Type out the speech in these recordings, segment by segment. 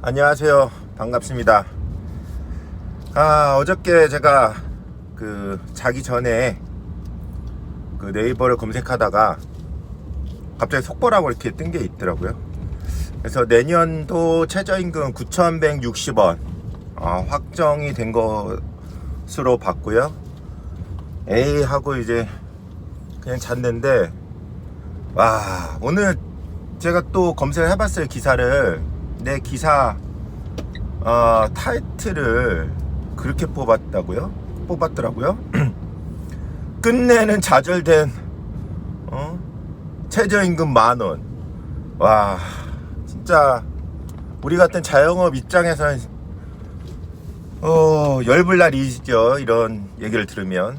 안녕하세요. 반갑습니다. 어저께 제가 자기 전에 네이버를 검색하다가 갑자기 속보라고 이렇게 뜬 게 있더라고요. 그래서 내년도 최저임금 9,160원 확정이 된 것으로 봤고요. 에이 하고 이제 그냥 잤는데, 와, 오늘 제가 또 검색을 해봤어요. 기사를. 내 기사 타이틀을 그렇게 뽑았더라고요. 끝내는 좌절된 최저임금 10,000원. 와, 진짜 우리 같은 자영업 입장에서는 열불날이죠, 이런 얘기를 들으면.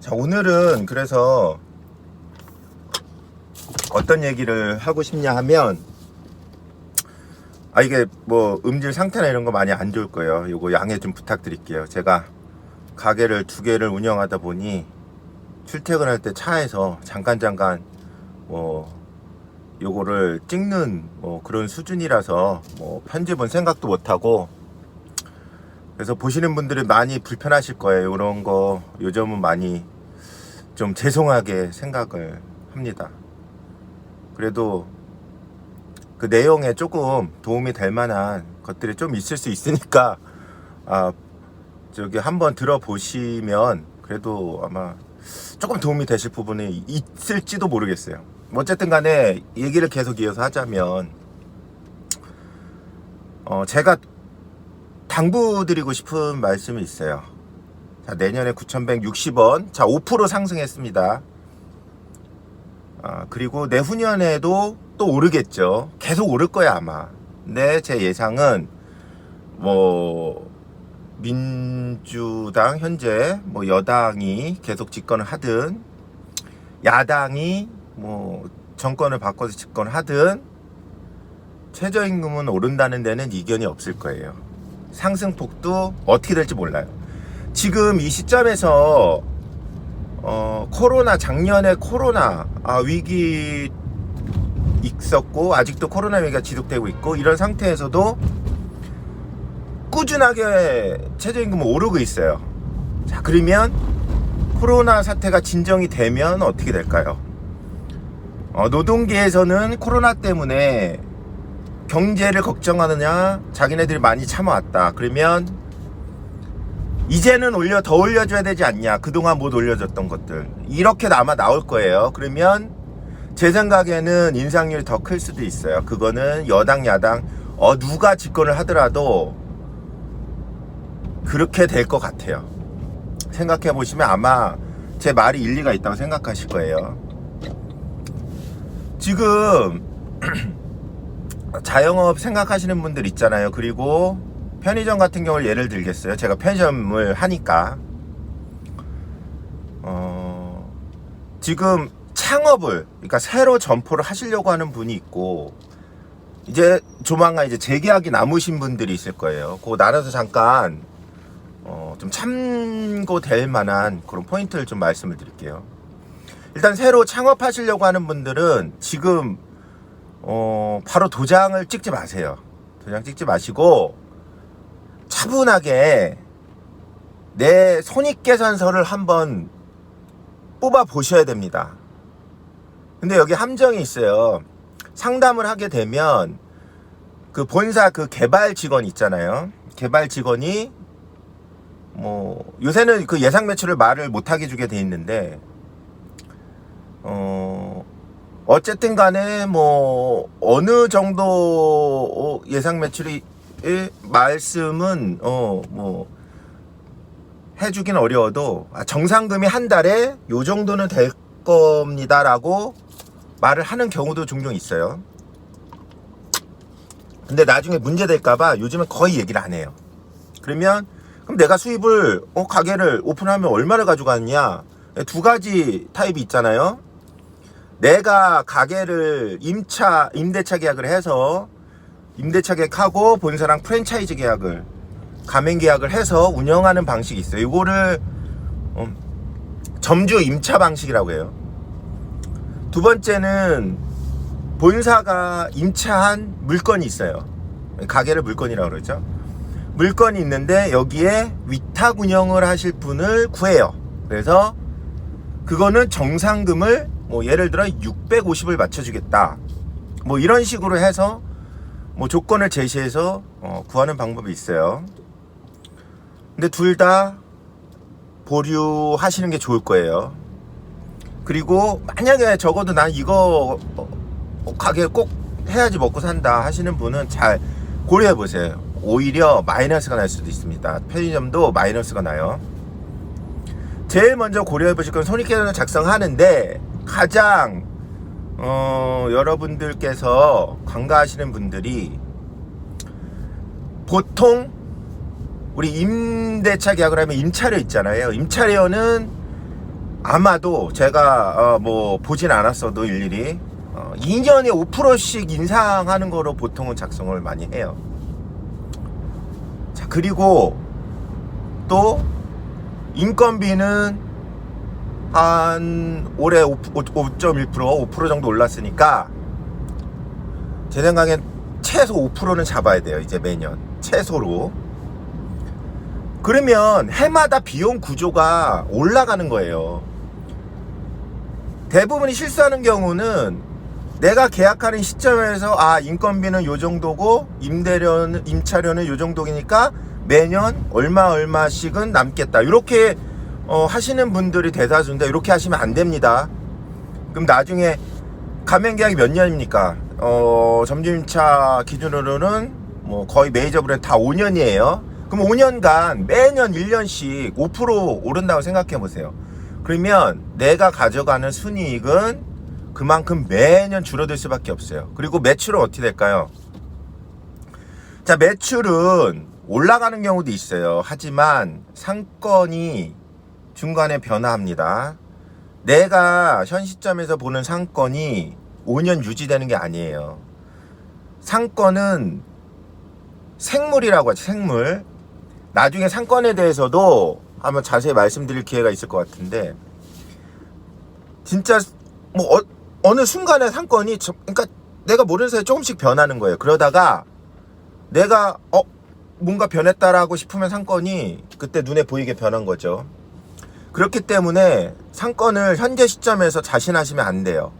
자, 오늘은 그래서 어떤 얘기를 하고 싶냐 하면, 이게 뭐 음질 상태나 이런 거 많이 안 좋을 거예요. 요거 양해 좀 부탁드릴게요. 제가 가게를 2개를 운영하다 보니 출퇴근할 때 차에서 잠깐 요거를 찍는 그런 수준이라서 편집은 생각도 못하고, 그래서 보시는 분들이 많이 불편하실 거예요. 이런 거 요즘은 많이 좀 죄송하게 생각을 합니다. 그래도 그 내용에 조금 도움이 될 만한 것들이 좀 있을 수 있으니까 한번 들어보시면 그래도 아마 조금 도움이 되실 부분이 있을지도 모르겠어요. 어쨌든 간에 얘기를 계속 이어서 하자면, 제가 당부드리고 싶은 말씀이 있어요. 자, 내년에 9,160원, 자, 5% 상승했습니다. 그리고 내후년에도 또 오르겠죠. 계속 오를 거야 아마. 근데 제 예상은 민주당 현재 여당이 계속 집권을 하든, 야당이 정권을 바꿔서 집권을 하든, 최저임금은 오른다는 데는 이견이 없을 거예요. 상승폭도 어떻게 될지 몰라요. 지금 이 시점에서 작년에 코로나 위기 있었고, 아직도 코로나 위기가 지속되고 있고, 이런 상태에서도 꾸준하게 최저임금은 오르고 있어요. 자, 그러면 코로나 사태가 진정이 되면 어떻게 될까요? 노동계에서는 코로나 때문에 경제를 걱정하느냐, 자기네들이 많이 참아왔다. 그러면 이제는 더 올려줘야 되지 않냐, 그동안 못 올려줬던 것들, 이렇게 아마 나올 거예요. 그러면 제 생각에는 인상률이 더 클 수도 있어요. 그거는 여당 야당 누가 집권을 하더라도 그렇게 될 것 같아요. 생각해 보시면 아마 제 말이 일리가 있다고 생각하실 거예요. 지금 자영업 생각하시는 분들 있잖아요. 그리고 편의점 같은 경우를 예를 들겠어요. 제가 편의점을 하니까 지금 창업을, 그러니까 새로 점포를 하시려고 하는 분이 있고, 이제 조만간 이제 재계약이 남으신 분들이 있을 거예요. 그거 나눠서 잠깐 좀 참고될 만한 그런 포인트를 좀 말씀을 드릴게요. 일단 새로 창업하시려고 하는 분들은 지금 바로 도장을 찍지 마세요. 도장 찍지 마시고 차분하게 내 손익계산서를 한번 뽑아 보셔야 됩니다. 근데 여기 함정이 있어요. 상담을 하게 되면 그 본사 개발 직원 있잖아요. 개발 직원이 요새는 그 예상 매출을 말을 못하게 주게 돼 있는데, 어쨌든 간에 어느 정도 예상 매출이 말씀은 해주긴 어려워도 정상금이 한 달에 요 정도는 될 겁니다라고 말을 하는 경우도 종종 있어요. 근데 나중에 문제 될까봐 요즘은 거의 얘기를 안 해요. 그럼 내가 수입을 가게를 오픈하면 얼마를 가져가느냐, 두 가지 타입이 있잖아요. 내가 가게를 임대차 계약을 해서 임대차 계약하고 본사랑 프랜차이즈 계약을, 가맹 계약을 해서 운영하는 방식이 있어요. 이거를 점주 임차 방식이라고 해요. 두 번째는 본사가 임차한 물건이 있어요. 가게를 물건이라고 그러죠. 물건이 있는데 여기에 위탁 운영을 하실 분을 구해요. 그래서 그거는 정상금을 뭐 예를 들어 650을 맞춰주겠다, 뭐 이런 식으로 해서 뭐 조건을 제시해서 구하는 방법이 있어요. 근데 둘 다 보류하시는 게 좋을 거예요. 그리고 만약에 적어도 난 이거 가게 꼭 해야지 먹고 산다 하시는 분은 잘 고려해 보세요. 오히려 마이너스가 날 수도 있습니다. 편의점도 마이너스가 나요. 제일 먼저 고려해 보실 건 손익계산을 작성하는데, 가장 여러분들께서 관가하시는 분들이 보통 우리 임대차 계약을 하면 임차료 있잖아요. 임차료는 아마도 제가 뭐 보진 않았어도 일일이 2년에 5%씩 인상하는 거로 보통은 작성을 많이 해요. 자, 그리고 또 인건비는 한 올해 5.1% 5% 정도 올랐으니까 제 생각엔 최소 5%는 잡아야 돼요. 이제 매년 최소로. 그러면 해마다 비용 구조가 올라가는 거예요. 대부분이 실수하는 경우는 내가 계약하는 시점에서 인건비는 요 정도고 임차료는 요 정도니까 매년 얼마씩은 남겠다, 이렇게 하시는 분들이 대다수인데, 이렇게 하시면 안 됩니다. 그럼 나중에 가맹계약이 몇 년입니까? 점주임차 기준으로는 뭐 거의 메이저 브랜드 다 5년이에요. 그럼 5년간 매년 1년씩 5% 오른다고 생각해 보세요. 그러면 내가 가져가는 순이익은 그만큼 매년 줄어들 수밖에 없어요. 그리고 매출은 어떻게 될까요? 자, 매출은 올라가는 경우도 있어요. 하지만 상권이 중간에 변화합니다. 내가 현 시점에서 보는 상권이 5년 유지되는 게 아니에요. 상권은 생물이라고 하죠. 생물. 나중에 상권에 대해서도 한번 자세히 말씀드릴 기회가 있을 것 같은데, 진짜 뭐 어느 순간에 상권이 그러니까 내가 모르는 사이에 조금씩 변하는 거예요. 그러다가 내가 뭔가 변했다라고 싶으면 상권이 그때 눈에 보이게 변한 거죠. 그렇기 때문에 상권을 현재 시점에서 자신하시면 안 돼요.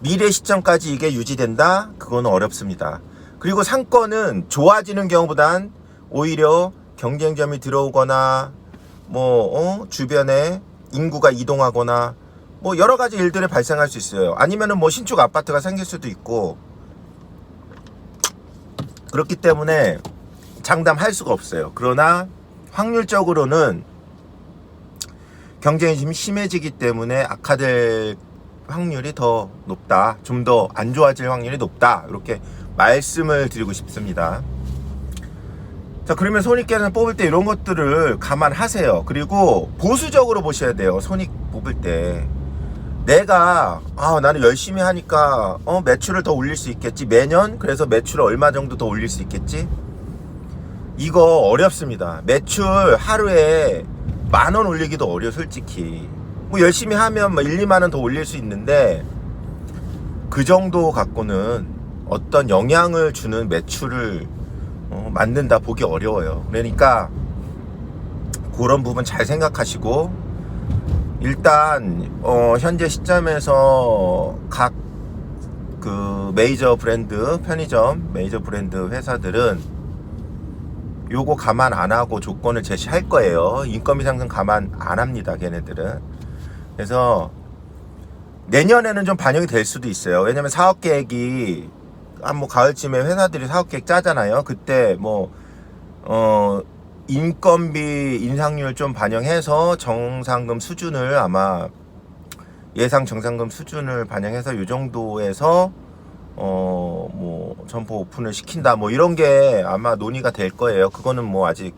미래 시점까지 이게 유지된다? 그거는 어렵습니다. 그리고 상권은 좋아지는 경우보단 오히려 경쟁점이 들어오거나 뭐 주변에 인구가 이동하거나 뭐 여러 가지 일들이 발생할 수 있어요. 아니면은 뭐 신축 아파트가 생길 수도 있고, 그렇기 때문에 장담할 수가 없어요. 그러나 확률적으로는 경쟁이 좀 심해지기 때문에 악화될 확률이 더 높다, 좀 더 안 좋아질 확률이 높다, 이렇게 말씀을 드리고 싶습니다. 자, 그러면 손익계산 뽑을 때 이런 것들을 감안하세요. 그리고 보수적으로 보셔야 돼요. 손익 뽑을 때 내가 나는 열심히 하니까 매출을 더 올릴 수 있겠지, 매년. 그래서 매출을 얼마 정도 더 올릴 수 있겠지. 이거 어렵습니다. 매출 하루에 10,000원 올리기도 어려워. 솔직히 뭐 열심히 하면 뭐 1, 2만 원 더 올릴 수 있는데, 그 정도 갖고는 어떤 영향을 주는 매출을 만든다 보기 어려워요. 그러니까 그런 부분 잘 생각하시고, 일단 현재 시점에서 각 그 메이저 브랜드 편의점 메이저 브랜드 회사들은 요거 감안 안 하고 조건을 제시할 거예요. 인건비 상승 감안 안 합니다, 걔네들은. 그래서 내년에는 좀 반영이 될 수도 있어요. 왜냐면 사업계획이 한 뭐 가을쯤에 회사들이 사업계획 짜잖아요. 그때 뭐 인건비 인상률 좀 반영해서 정상금 수준을, 아마 예상 정상금 수준을 반영해서 이 정도에서 뭐 점포 오픈을 시킨다, 뭐 이런 게 아마 논의가 될 거예요. 그거는 뭐 아직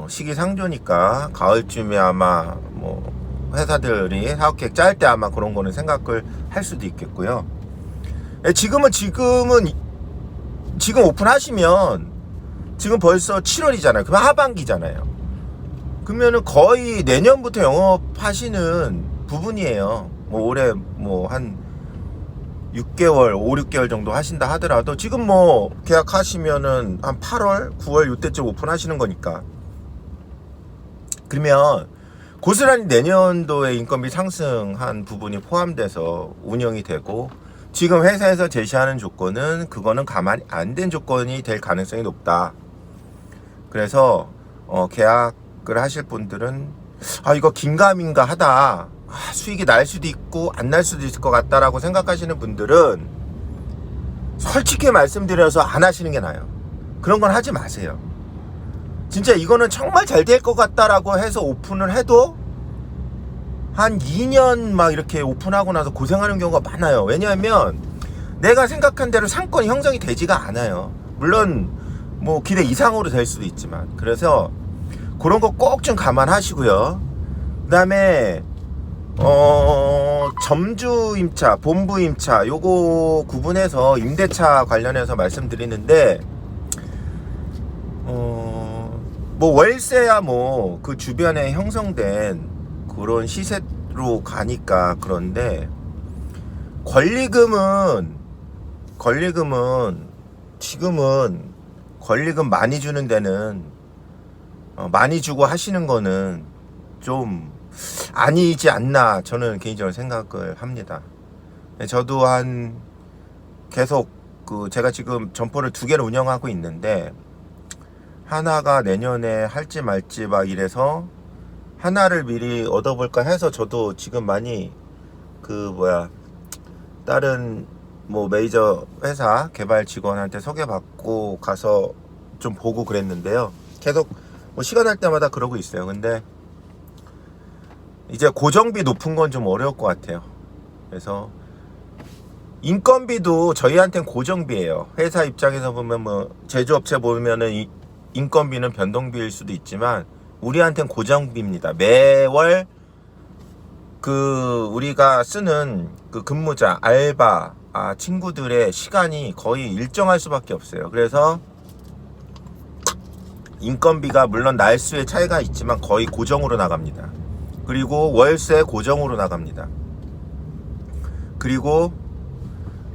시기상조니까 가을쯤에 아마 뭐 회사들이 사업계획 짤 때 아마 그런 거는 생각을 할 수도 있겠고요. 지금 오픈하시면 지금 벌써 7월이잖아요. 그럼 하반기잖아요. 그러면은 거의 내년부터 영업하시는 부분이에요. 뭐 올해 뭐 한 6개월, 5, 6개월 정도 하신다 하더라도 지금 뭐 계약하시면은 한 8월, 9월 이때쯤 오픈하시는 거니까. 그러면 고스란히 내년도에 인건비 상승한 부분이 포함돼서 운영이 되고, 지금 회사에서 제시하는 조건은 그거는 가만히 안 된 조건이 될 가능성이 높다. 그래서 계약을 하실 분들은 이거 긴가민가 하다, 수익이 날 수도 있고 안 날 수도 있을 것 같다라고 생각하시는 분들은 솔직히 말씀드려서 안 하시는 게 나아요. 그런 건 하지 마세요. 진짜 이거는 정말 잘 될 것 같다라고 해서 오픈을 해도 한 2년 막 이렇게 오픈하고 나서 고생하는 경우가 많아요. 왜냐하면 내가 생각한 대로 상권이 형성이 되지가 않아요. 물론 뭐 기대 이상으로 될 수도 있지만. 그래서 그런 거 꼭 좀 감안하시고요. 그 다음에 점주 임차, 본부 임차 요거 구분해서 임대차 관련해서 말씀드리는데, 뭐 월세야 뭐 그 주변에 형성된 그런 시세로 가니까. 그런데 권리금은 지금은 권리금 많이 주는 데는 많이 주고 하시는 거는 좀 아니지 않나, 저는 개인적으로 생각을 합니다. 저도 계속 제가 지금 점포를 2개를 운영하고 있는데, 하나가 내년에 할지 말지 막 이래서 하나를 미리 얻어볼까 해서 저도 지금 많이 다른 뭐 메이저 회사 개발 직원한테 소개받고 가서 좀 보고 그랬는데요. 계속 뭐 시간 날 때마다 그러고 있어요. 근데 이제 고정비 높은 건 좀 어려울 것 같아요. 그래서 인건비도 저희한테는 고정비예요. 회사 입장에서 보면 뭐 제조업체 보면은 인건비는 변동비일 수도 있지만 우리한테는 고정비입니다. 매월 우리가 쓰는 근무자, 알바, 친구들의 시간이 거의 일정할 수밖에 없어요. 그래서 인건비가 물론 날수의 차이가 있지만 거의 고정으로 나갑니다. 그리고 월세 고정으로 나갑니다. 그리고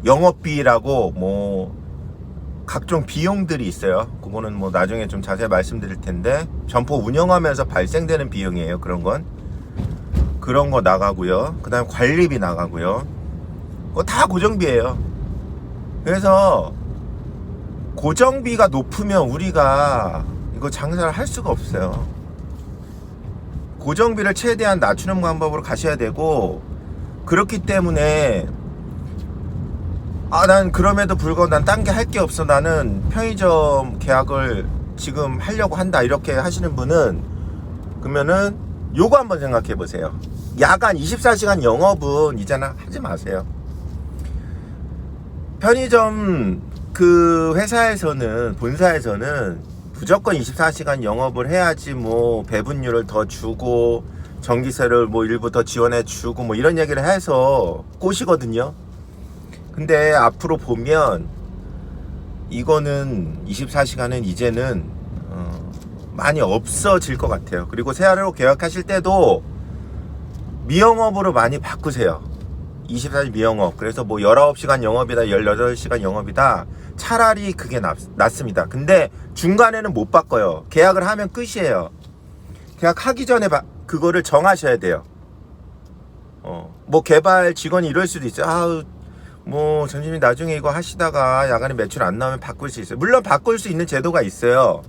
영업비라고 뭐 각종 비용들이 있어요. 그거는 뭐 나중에 좀 자세히 말씀드릴 텐데, 점포 운영하면서 발생되는 비용이에요. 그런 거 나가고요. 그 다음에 관리비 나가고요. 그거 다 고정비예요. 그래서 고정비가 높으면 우리가 이거 장사를 할 수가 없어요. 고정비를 최대한 낮추는 방법으로 가셔야 되고, 그렇기 때문에 난 그럼에도 불구하고 난 딴 게 할 게 없어, 나는 편의점 계약을 지금 하려고 한다, 이렇게 하시는 분은 그러면은 요거 한번 생각해 보세요. 야간 24시간 영업은 이제는 하지 마세요. 편의점 회사에서는, 본사에서는 무조건 24시간 영업을 해야지 뭐 배분율을 더 주고 전기세를 뭐 일부 더 지원해 주고 뭐 이런 얘기를 해서 꼬시거든요. 근데 앞으로 보면 이거는 24시간은 이제는 많이 없어질 것 같아요. 그리고 새하루 계약하실 때도 미영업으로 많이 바꾸세요. 24시간 미영업. 그래서 뭐 19시간 영업이다, 18시간 영업이다, 차라리 그게 낫습니다. 근데 중간에는 못 바꿔요. 계약을 하면 끝이에요. 계약하기 전에 그거를 정하셔야 돼요. 뭐 개발 직원이 이럴 수도 있어요. 뭐 전심이 나중에 이거 하시다가 야간에 매출 안 나오면 바꿀 수 있어요. 물론 바꿀 수 있는 제도가 있어요.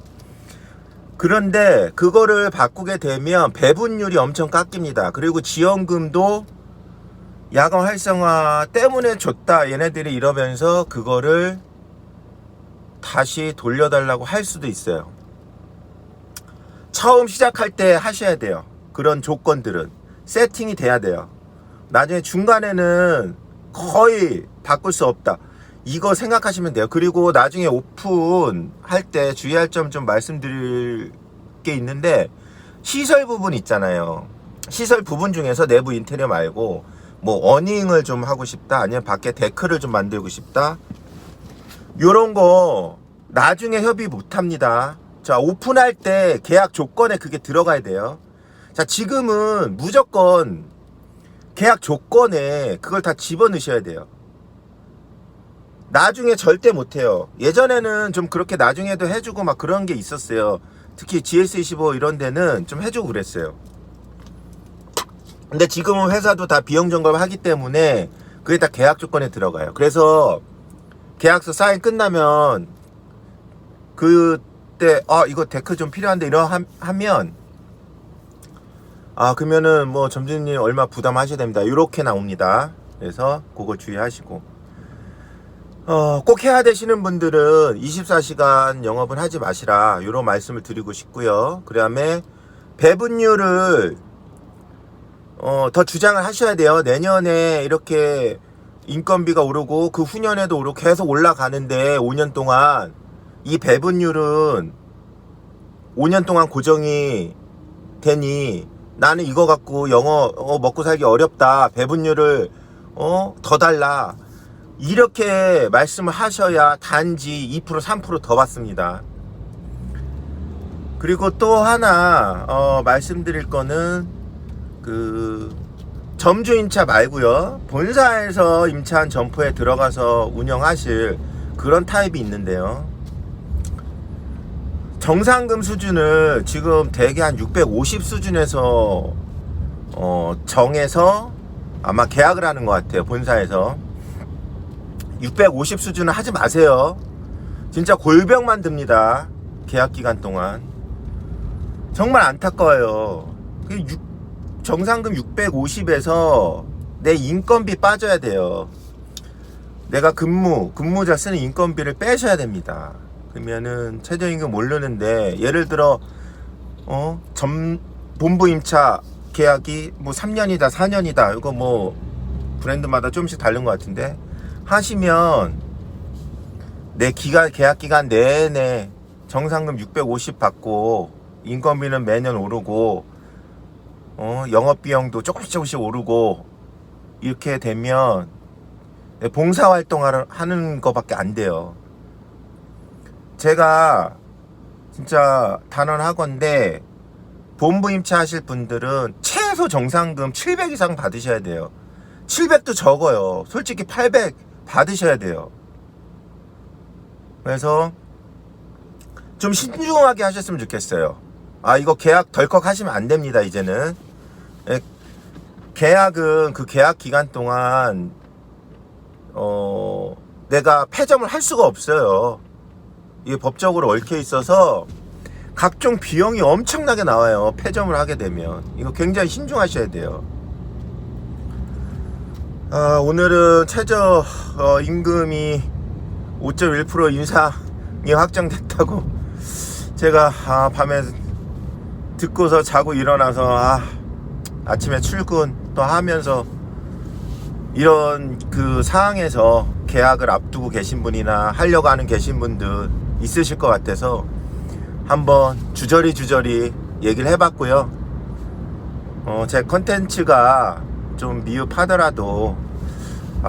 그런데 그거를 바꾸게 되면 배분율이 엄청 깎입니다. 그리고 지원금도 야간 활성화 때문에 줬다, 얘네들이 이러면서 그거를 다시 돌려달라고 할 수도 있어요. 처음 시작할 때 하셔야 돼요. 그런 조건들은 세팅이 돼야 돼요. 나중에 중간에는 거의 바꿀 수 없다, 이거 생각하시면 돼요. 그리고 나중에 오픈할 때 주의할 점 좀 말씀드릴 게 있는데, 시설 부분 있잖아요. 시설 부분 중에서 내부 인테리어 말고 뭐 어닝을 좀 하고 싶다, 아니면 밖에 데크를 좀 만들고 싶다, 요런 거 나중에 협의 못 합니다. 자, 오픈할 때 계약 조건에 그게 들어가야 돼요. 자, 지금은 무조건 계약 조건에 그걸 다 집어넣으셔야 돼요. 나중에 절대 못해요. 예전에는 좀 그렇게 나중에도 해주고 막 그런 게 있었어요. 특히 GS25 이런 데는 좀 해주고 그랬어요. 근데 지금은 회사도 다 비용 점검을 하기 때문에 그게 다 계약 조건에 들어가요. 그래서 계약서 사인 끝나면 그때 이거 데크 좀 필요한데 하면 그러면은 뭐 점주님 얼마 부담하셔야 됩니다. 이렇게 나옵니다. 그래서 그거 주의하시고 꼭 해야 되시는 분들은 24시간 영업은 하지 마시라 이런 말씀을 드리고 싶고요. 그 다음에 배분율을 더 주장을 하셔야 돼요. 내년에 이렇게 인건비가 오르고 그 후년에도 오르고 계속 올라가는데 5년 동안 이 배분율은 5년 동안 고정이 되니 나는 이거 갖고 먹고 살기 어렵다. 배분율을 더 달라. 이렇게 말씀을 하셔야 단지 2% 3% 더 받습니다. 그리고 또 하나 말씀드릴 거는 그 점주 임차 말고요. 본사에서 임차한 점포에 들어가서 운영하실 그런 타입이 있는데요. 정상금 수준을 지금 대개 한 650 수준에서 정해서 아마 계약을 하는 것 같아요. 본사에서 650 수준은 하지 마세요. 진짜 골병만 듭니다. 계약 기간 동안 정말 안타까워요. 정상금 650에서 내 인건비 빠져야 돼요. 내가 근무자 쓰는 인건비를 빼셔야 됩니다. 그러면은 최저임금 오르는데, 예를 들어 본부 임차 계약이 뭐 3년이다 4년이다 이거 뭐 브랜드마다 조금씩 다른 것 같은데 하시면 내 계약 기간 내내 정상금 650 받고 인건비는 매년 오르고 영업비용도 조금씩 오르고 이렇게 되면 봉사활동하는 거밖에 안 돼요. 제가 진짜 단언하건대 본부 임차하실 분들은 최소 정상금 700 이상 받으셔야 돼요. 700도 적어요. 솔직히 800 받으셔야 돼요. 그래서 좀 신중하게 하셨으면 좋겠어요. 이거 계약 덜컥 하시면 안 됩니다. 이제는 계약은 그 계약 기간 동안 내가 폐점을 할 수가 없어요. 이게 법적으로 얽혀 있어서 각종 비용이 엄청나게 나와요. 폐점을 하게 되면 이거 굉장히 신중하셔야 돼요. 오늘은 최저 임금이 5.1% 인상이 확정됐다고 제가 밤에 듣고서 자고 일어나서 아침에 출근 또 하면서 이런 그 상황에서 계약을 앞두고 계신 분이나 하려고 하는 계신 분들 있으실 것 같아서 한번 주저리 얘기를 해봤고요. 제 컨텐츠가 좀 미흡하더라도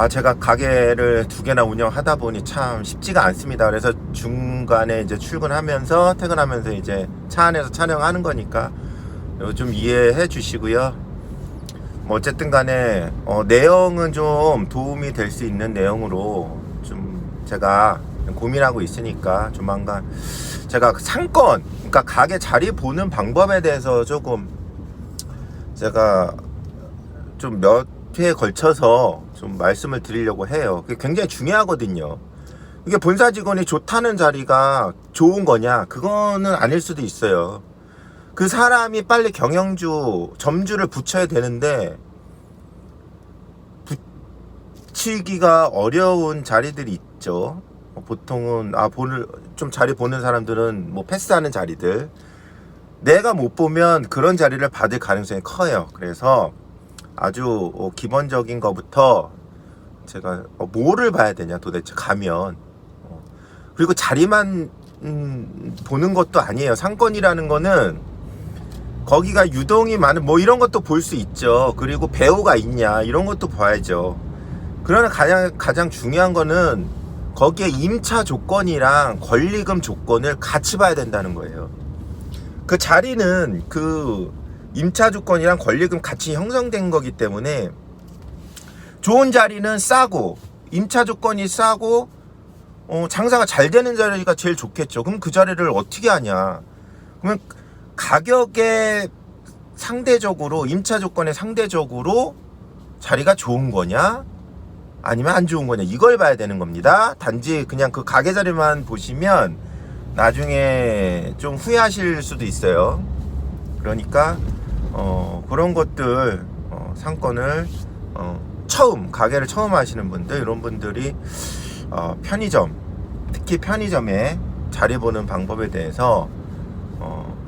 제가 가게를 2개나 운영하다 보니 참 쉽지가 않습니다. 그래서 중간에 이제 출근하면서 퇴근하면서 이제 차 안에서 촬영하는 거니까 좀 이해해 주시고요. 어쨌든 간에 내용은 좀 도움이 될 수 있는 내용으로 좀 제가 고민하고 있으니까 조만간 제가 상권, 그러니까 가게 자리 보는 방법에 대해서 조금 제가 좀 몇 회에 걸쳐서 좀 말씀을 드리려고 해요. 그게 굉장히 중요하거든요. 이게 본사 직원이 좋다는 자리가 좋은 거냐? 그거는 아닐 수도 있어요. 그 사람이 빨리 점주를 붙여야 되는데 붙이기가 어려운 자리들이 있죠. 보통은 좀 자리 보는 사람들은 뭐 패스하는 자리들, 내가 못 보면 그런 자리를 받을 가능성이 커요. 그래서 아주 기본적인 거부터 제가 뭐를 봐야 되냐 도대체 가면, 그리고 자리만 보는 것도 아니에요. 상권이라는 거는 거기가 유동이 많은 뭐 이런 것도 볼 수 있죠. 그리고 배우가 있냐 이런 것도 봐야죠. 그러나 가장 중요한 거는 거기에 임차 조건이랑 권리금 조건을 같이 봐야 된다는 거예요. 그 자리는 그 임차 조건이랑 권리금 같이 형성된 거기 때문에 좋은 자리는 싸고 임차 조건이 싸고 장사가 잘 되는 자리가 제일 좋겠죠. 그럼 그 자리를 어떻게 하냐? 그러면 가격에 상대적으로, 임차 조건에 상대적으로 자리가 좋은 거냐? 아니면 안 좋은 거냐? 이걸 봐야 되는 겁니다. 단지 그냥 그 가게 자리만 보시면 나중에 좀 후회하실 수도 있어요. 그러니까 그런 것들, 상권을 가게를 처음 하시는 분들, 이런 분들이 편의점, 특히 편의점에 자리 보는 방법에 대해서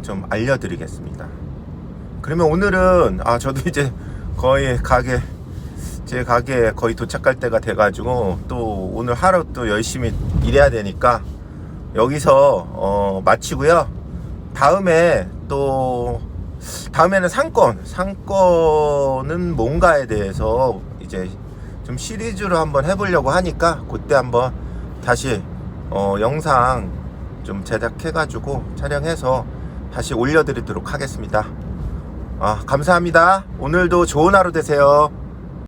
좀 알려드리겠습니다. 그러면 오늘은 저도 이제 거의 제 가게에 거의 도착할 때가 돼가지고 또 오늘 하루 또 열심히 일해야 되니까 여기서 마치고요. 다음에는 상권은 뭔가에 대해서 이제 좀 시리즈로 한번 해보려고 하니까 그때 한번 다시 영상 좀 제작해가지고 촬영해서 다시 올려드리도록 하겠습니다. 감사합니다. 오늘도 좋은 하루 되세요.